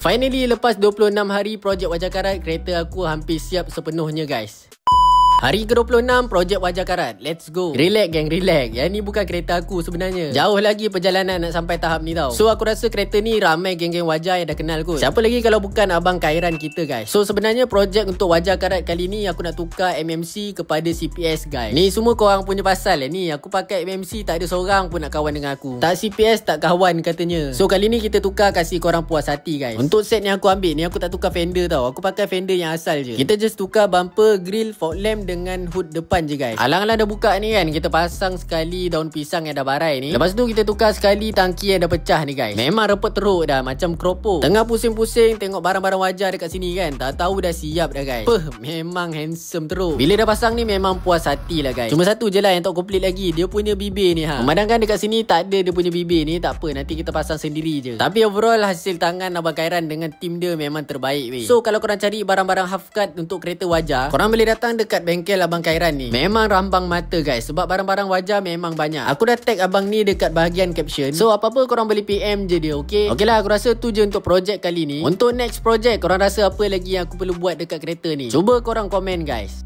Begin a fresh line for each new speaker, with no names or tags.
Finally, lepas 26 hari projek Wajah Karat, kereta aku hampir siap sepenuhnya guys. Hari ke-26 projek Wajah Karat. Let's go. Relax gang, relax. Yang ni bukan kereta aku sebenarnya. Jauh lagi perjalanan nak sampai tahap ni tau. So aku rasa kereta ni ramai geng-geng Wajah yang dah kenal kot. Siapa lagi kalau bukan abang Khairan kita guys. So sebenarnya projek untuk Wajah Karat kali ni aku nak tukar MMC kepada CPS guys. Ni semua korang punya pasal ni. Aku pakai MMC tak ada seorang pun nak kawan dengan aku. Tak CPS tak kawan katanya. So kali ni kita tukar kasih korang puas hati guys. Untuk set yang aku ambil ni aku tak tukar fender tau. Aku pakai fender yang asal je. Kita just tukar bumper, grill, fog lamp dengan hood depan je guys. Alang-alang dah buka ni kan, kita pasang sekali daun pisang yang dah barai ni. Lepas tu kita tukar sekali tangki yang dah pecah ni guys. Memang repot teruk dah macam keropok. Tengah pusing-pusing tengok barang-barang Wajah dekat sini kan, tak tahu dah siap dah guys. Memang handsome teruk. Bila dah pasang ni memang puas hati lah guys. Cuma satu je lah yang tak complete lagi, dia punya bibir ni Memandangkan dekat sini tak ada dia punya bibir ni, tak apa, nanti kita pasang sendiri je. Tapi overall hasil tangan abang Khairan dengan tim dia memang terbaik weh. So kalau korang cari barang-barang half cut untuk kereta Wajah, korang boleh datang dekat bengkel abang Khairan ni. Memang rambang mata guys, sebab barang-barang Wajah memang banyak. Aku dah tag abang ni dekat bahagian caption. So apa-apa korang boleh PM je dia, okay? Okay lah, aku rasa tu je untuk projek kali ni. Untuk next projek, korang rasa apa lagi yang aku perlu buat dekat kereta ni? Cuba korang komen guys.